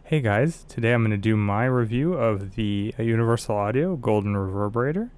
Hey guys, today I'm going to do my review of the Universal Audio Golden Reverberator,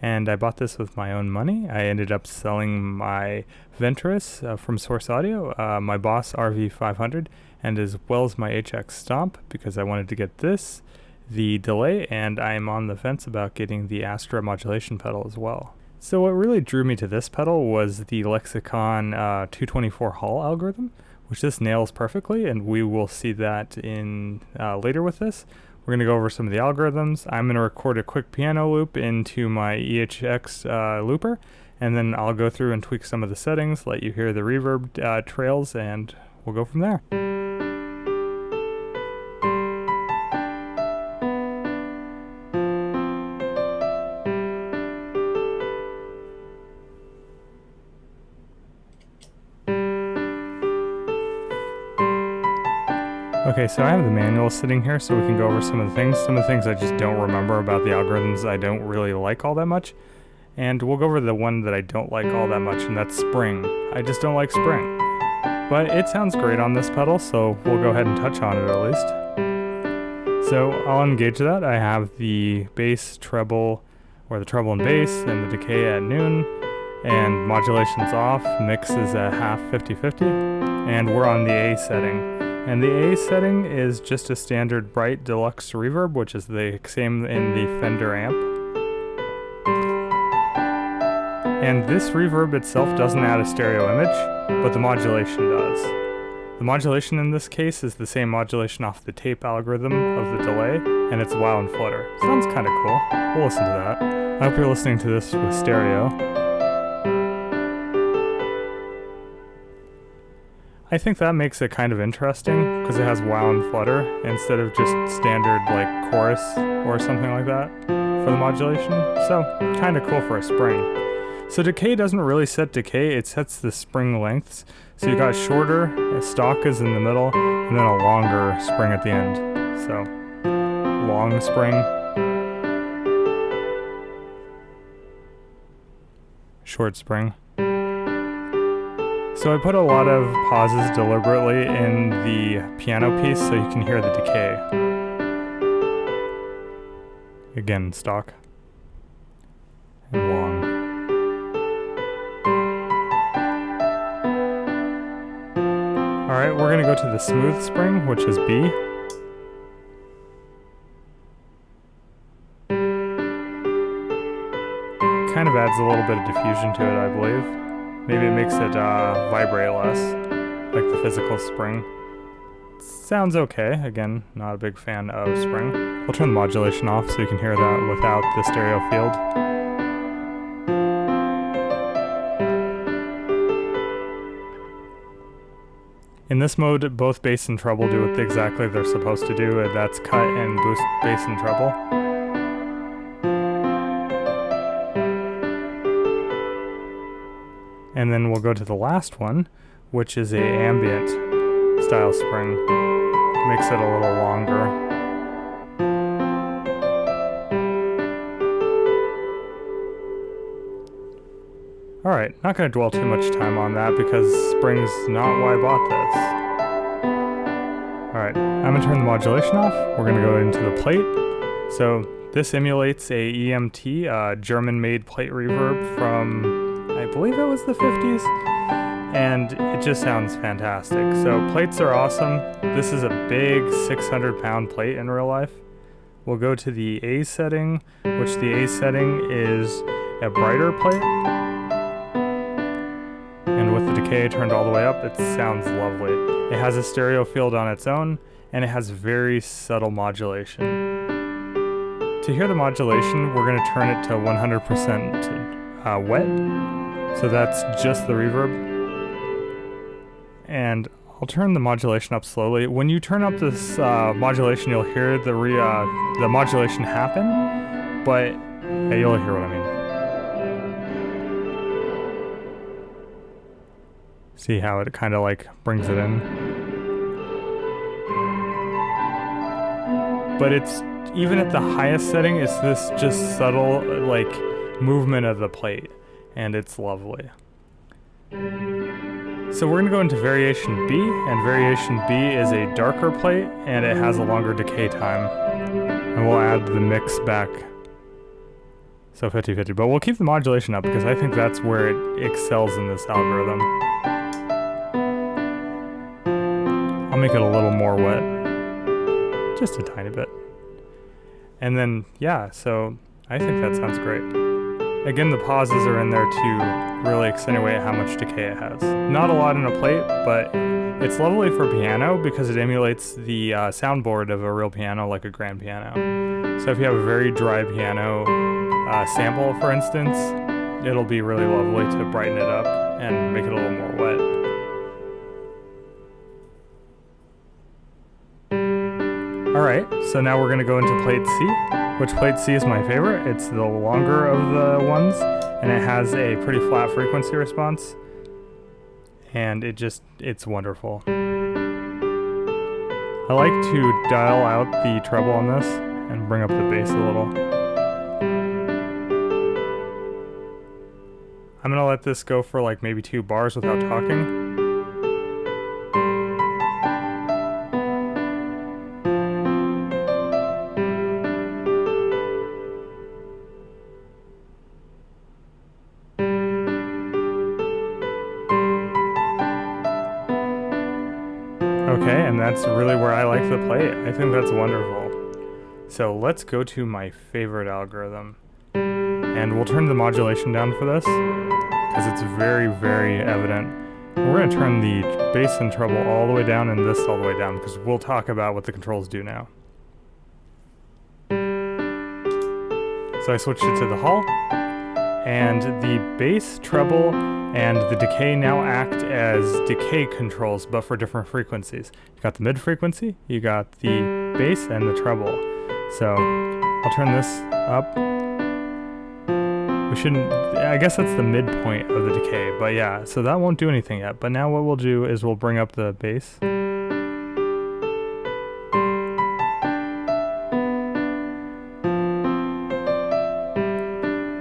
and I bought this with my own money. I ended up selling my Ventress from Source Audio, my Boss RV500, and as well as my HX Stomp because I wanted to get this, the delay, and I'm on the fence about getting the Astra modulation pedal as well. So what really drew me to this pedal was the Lexicon 224 Hall algorithm, which this nails perfectly, and we will see that in later with this. We're going to go over some of the algorithms. I'm going to record a quick piano loop into my EHX looper, and then I'll go through and tweak some of the settings, let you hear the reverb trails, and we'll go from there. Okay, so I have the manual sitting here so we can go over some of the things. Some of the things I just don't remember about the algorithms I don't really like all that much. And we'll go over the one that I don't like all that much, and that's spring. I just don't like spring. But it sounds great on this pedal, so we'll go ahead and touch on it at least. So I'll engage that. I have the bass, treble, or the treble and bass, and the decay at noon, and modulation's off, mix is at half 50-50, and we're on the A setting. And the A setting is just a standard bright deluxe reverb, which is the same in the Fender amp. And this reverb itself doesn't add a stereo image, but the modulation does. The modulation in this case is the same modulation off the tape algorithm of the delay, and it's wow and flutter. Sounds kind of cool. We'll listen to that. I hope you're listening to this with stereo. I think that makes it kind of interesting because it has wow and flutter instead of just standard like chorus or something like that for the modulation. So kind of cool for a spring. So decay doesn't really set decay, it sets the spring lengths. So you got shorter, stock is in the middle, and then a longer spring at the end. So long spring, short spring. So I put a lot of pauses deliberately in the piano piece so you can hear the decay. Again, stock and long. Alright, we're going to go to the smooth spring, which is B. Kind of adds a little bit of diffusion to it, I believe. Maybe it makes it vibrate less, like the physical spring. Sounds okay. Again, not a big fan of spring. We'll turn the modulation off so you can hear that without the stereo field. In this mode, both bass and treble do what exactly they're supposed to do, and that's cut and boost bass and treble. And then we'll go to the last one, which is a ambient style spring. Makes it a little longer. Alright, not going to dwell too much time on that because spring's not why I bought this. Alright, I'm going to turn the modulation off. We're going to go into the plate. So this emulates a EMT, German-made plate reverb from, I believe it was the 50s, and it just sounds fantastic. So plates are awesome. This is a big 600-pound plate in real life. We'll go to the A setting, which the A setting is a brighter plate. And with the decay turned all the way up, it sounds lovely. It has a stereo field on its own, and it has very subtle modulation. To hear the modulation, we're going to turn it to 100% wet. So that's just the reverb. And I'll turn the modulation up slowly. When you turn up this modulation, you'll hear the modulation happen, but yeah, you'll hear what I mean. See how it kind of like brings it in? But it's, even at the highest setting, it's this just subtle like movement of the plate. And it's lovely. So we're going to go into Variation B, and Variation B is a darker plate, and it has a longer decay time. And we'll add the mix back, so 50-50. But we'll keep the modulation up, because I think that's where it excels in this algorithm. I'll make it a little more wet, just a tiny bit. And then, yeah, so I think that sounds great. Again, the pauses are in there to really accentuate how much decay it has. Not a lot in a plate, but it's lovely for piano because it emulates the soundboard of a real piano, like a grand piano. So if you have a very dry piano sample, for instance, it'll be really lovely to brighten it up and make it a little more wet. Alright, so now we're going to go into plate C, which plate C is my favorite. It's the longer of the ones, and it has a pretty flat frequency response. And it's wonderful. I like to dial out the treble on this and bring up the bass a little. I'm going to let this go for like maybe 2 bars without talking. Okay, and that's really where I like the plate. I think that's wonderful. So let's go to my favorite algorithm. And we'll turn the modulation down for this, because it's very, very evident. We're going to turn the bass and treble all the way down and this all the way down, because we'll talk about what the controls do now. So I switched it to the Hall, and the bass, treble, and the decay now act as decay controls, but for different frequencies. You got the mid frequency, you got the bass, and the treble. So I'll turn this up. We shouldn't, I guess that's the midpoint of the decay, but yeah, so that won't do anything yet. But now what we'll do is we'll bring up the bass.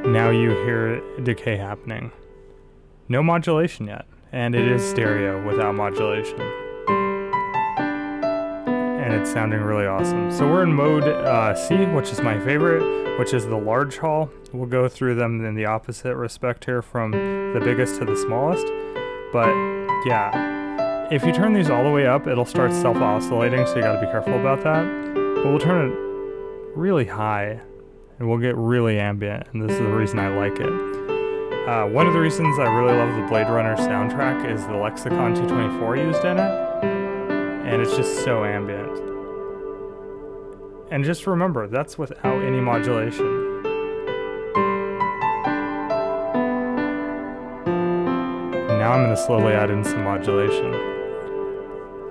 Now you hear decay happening. No modulation yet, and it is stereo without modulation. And it's sounding really awesome. So we're in mode C, which is my favorite, which is the large hall. We'll go through them in the opposite respect here from the biggest to the smallest. But yeah, if you turn these all the way up, it'll start self-oscillating, so you gotta be careful about that. But we'll turn it really high, and we'll get really ambient, and this is the reason I like it. One of the reasons I really love the Blade Runner soundtrack is the Lexicon 224 used in it, and it's just so ambient. And just remember, that's without any modulation. Now I'm going to slowly add in some modulation.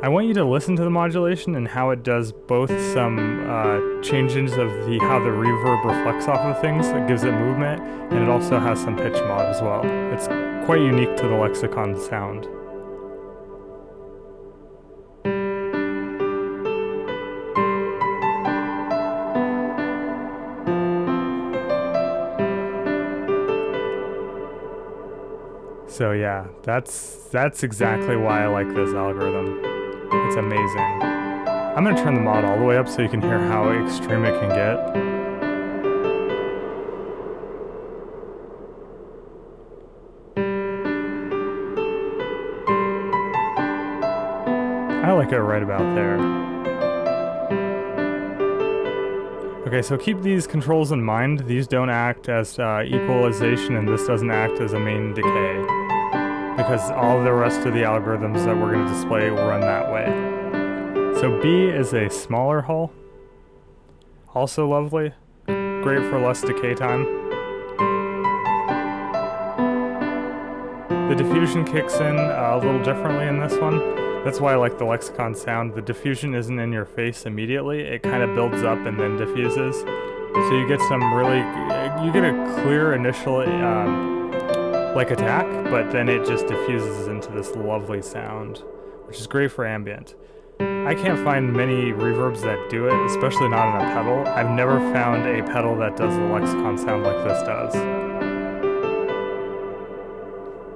I want you to listen to the modulation and how it does both some changes of how the reverb reflects off of things. It gives it movement, and it also has some pitch mod as well. It's quite unique to the Lexicon sound. So yeah, that's exactly why I like this algorithm. It's amazing. I'm going to turn the mod all the way up so you can hear how extreme it can get. I like it right about there. Okay, so keep these controls in mind. These don't act as equalization, and this doesn't act as a main decay, because all the rest of the algorithms that we're going to display will run that way. So B is a smaller hull, also lovely, great for less decay time. The diffusion kicks in a little differently in this one. That's why I like the Lexicon sound. The diffusion isn't in your face immediately, it kind of builds up and then diffuses. So you get you get a clear initial attack, but then it just diffuses into this lovely sound, which is great for ambient. I can't find many reverbs that do it, especially not in a pedal. I've never found a pedal that does the Lexicon sound like this does.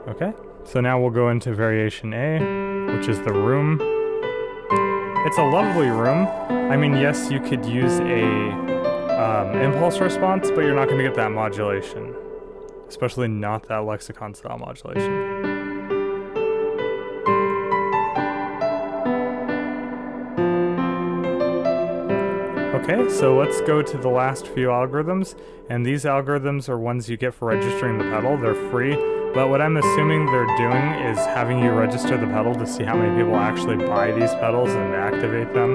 Okay, So now we'll go into variation A, which is the room. It's a lovely room. I mean, yes, you could use a impulse response, but you're not going to get that modulation, especially not that lexicon style modulation. Okay, so let's go to the last few algorithms, and these algorithms are ones you get for registering the pedal. They're free, but what I'm assuming they're doing is having you register the pedal to see how many people actually buy these pedals and activate them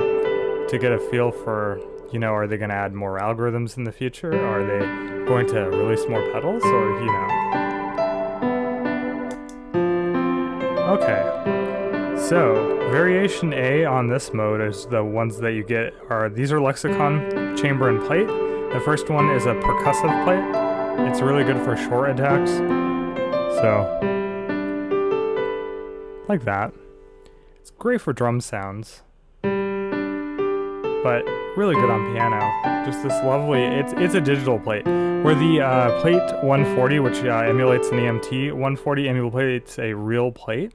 to get a feel for, you know, are they going to add more algorithms in the future? Are they going to release more pedals, or, you know? Okay, so variation A on this mode is the ones that you get these are lexicon, chamber, and plate. The first one is a percussive plate. It's really good for short attacks. So, like that. It's great for drum sounds, but really good on piano. Just this lovely, it's a digital plate. Where the plate 140, which emulates an EMT, 140 emulates a real plate.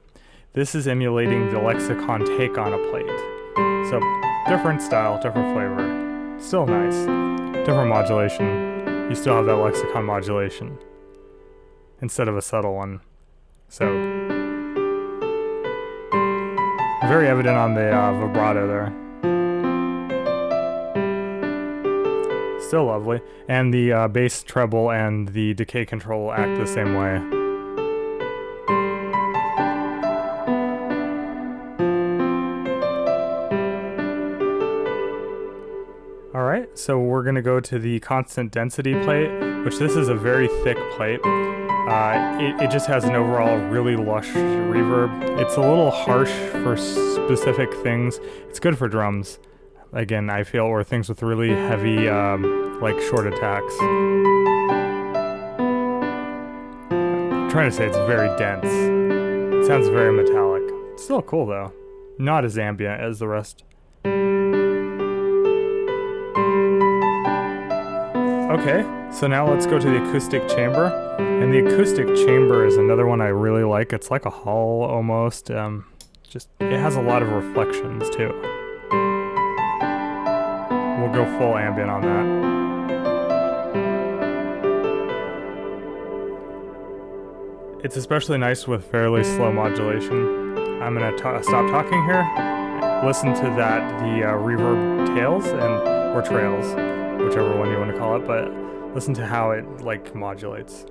This is emulating the lexicon take on a plate. So, different style, different flavor. Still nice. Different modulation. You still have that lexicon modulation instead of a subtle one. So, very evident on the vibrato there. Still lovely. And the bass treble and the decay control act the same way. Alright, so we're going to go to the constant density plate, which this is a very thick plate. It just has an overall really lush reverb. It's a little harsh for specific things. It's good for drums, again, I feel, or things with really heavy, like short attacks. I'm trying to say it's very dense. It sounds very metallic. It's still cool though. Not as ambient as the rest. Okay, so now let's go to the acoustic chamber. And the acoustic chamber is another one I really like. It's like a hall almost. Just it has a lot of reflections too. We'll go full ambient on that. It's especially nice with fairly slow modulation. I'm gonna stop talking here. Listen to that, the reverb tails or trails, whichever one you want to call it, but listen to how it like modulates.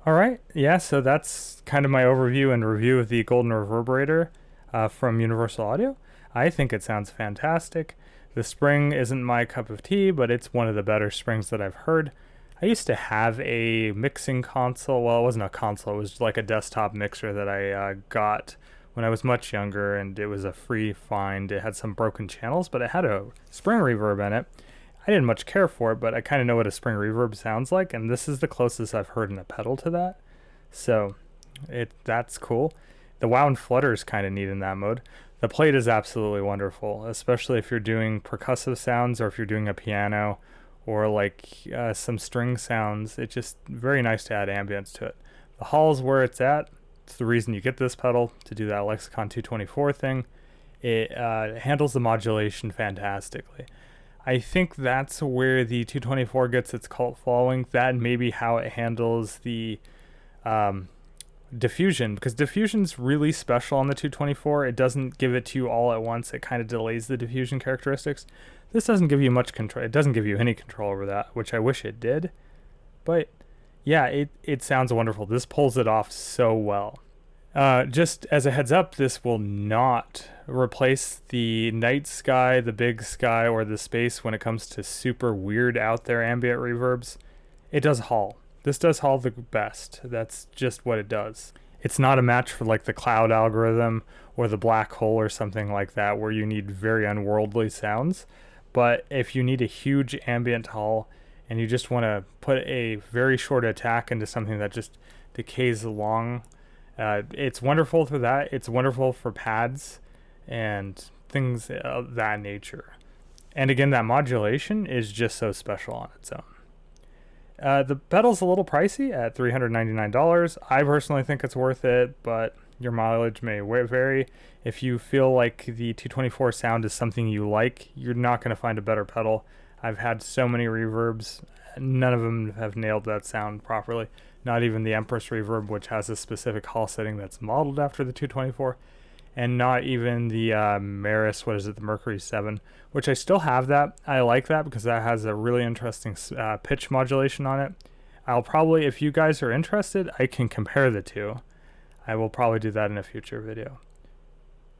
Alright, yeah, so that's kind of my overview and review of the Golden Reverberator from Universal Audio. I think it sounds fantastic. The spring isn't my cup of tea, but it's one of the better springs that I've heard. I used to have a mixing console. Well, it wasn't a console, it was like a desktop mixer that I got when I was much younger, and it was a free find. It had some broken channels, but it had a spring reverb in it. I didn't much care for it, but I kind of know what a spring reverb sounds like, and this is the closest I've heard in a pedal to that. So, that's cool. The wow and flutter is kind of neat in that mode. The plate is absolutely wonderful, especially if you're doing percussive sounds or if you're doing a piano or like some string sounds. It's just very nice to add ambience to it. The hall's where it's at. It's the reason you get this pedal, to do that Lexicon 224 thing. It handles the modulation fantastically. I think that's where the 224 gets its cult following. That and maybe how it handles the diffusion, because diffusion's really special on the 224. It doesn't give it to you all at once. It kind of delays the diffusion characteristics. This doesn't give you much control. It doesn't give you any control over that, which I wish it did. But yeah, it sounds wonderful. This pulls it off so well. Just as a heads up, this will not replace the night sky, the big sky, or the space when it comes to super weird out there ambient reverbs. It does Hall. This does Hall the best. That's just what it does. It's not a match for like the cloud algorithm or the black hole or something like that, where you need very unworldly sounds. But if you need a huge ambient Hall and you just want to put a very short attack into something that just decays along, it's wonderful for that. It's wonderful for pads and things of that nature. And again, that modulation is just so special on its own. The pedal's a little pricey at $399. I personally think it's worth it, but your mileage may vary. If you feel like the 224 sound is something you like, you're not going to find a better pedal. I've had so many reverbs, none of them have nailed that sound properly. Not even the Empress Reverb, which has a specific hall setting that's modeled after the 224. And not even the Maris, the Mercury 7, which I still have that. I like that because that has a really interesting pitch modulation on it. I'll probably, if you guys are interested, I can compare the two. I will probably do that in a future video.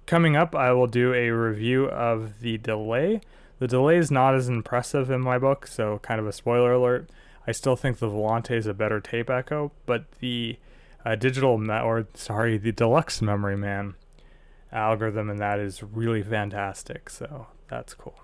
Coming up, I will do a review of the delay. The delay is not as impressive in my book, so kind of a spoiler alert. I still think the Volante is a better tape echo, but the the deluxe Memory Man algorithm in that is really fantastic, so that's cool.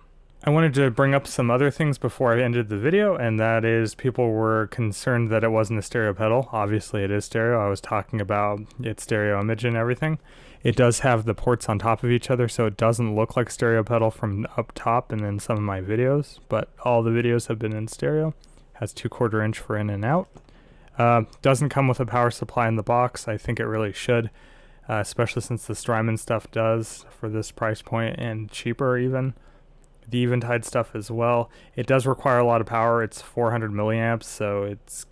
I wanted to bring up some other things before I ended the video, and that is people were concerned that it wasn't a stereo pedal. Obviously it is stereo. I was talking about its stereo image and everything. It does have the ports on top of each other, so it doesn't look like stereo pedal from up top and in some of my videos, but all the videos have been in stereo. Has 2/4 inch for in and out. Doesn't come with a power supply in the box. I think it really should. Especially since the Strymon stuff does for this price point and cheaper even. The Eventide stuff as well. It does require a lot of power. It's 400 milliamps, so it's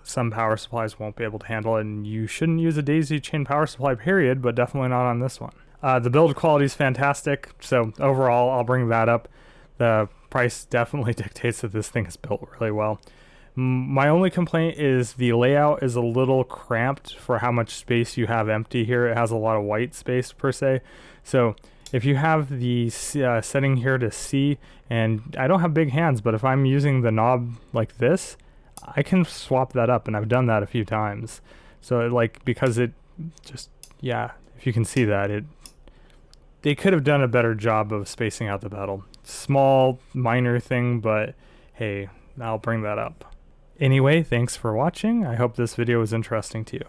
some power supplies won't be able to handle it, and you shouldn't use a daisy chain power supply period, but definitely not on this one. The build quality is fantastic, so overall I'll bring that up. The price definitely dictates that this thing is built really well. My only complaint is the layout is a little cramped for how much space you have empty here. It has a lot of white space per se. So if you have the setting here to C, and I don't have big hands, but if I'm using the knob like this, I can swap that up, and I've done that a few times. So because it just, yeah, if you can see that, they could have done a better job of spacing out the pedal. Small, minor thing, but hey, I'll bring that up. Anyway, thanks for watching. I hope this video was interesting to you.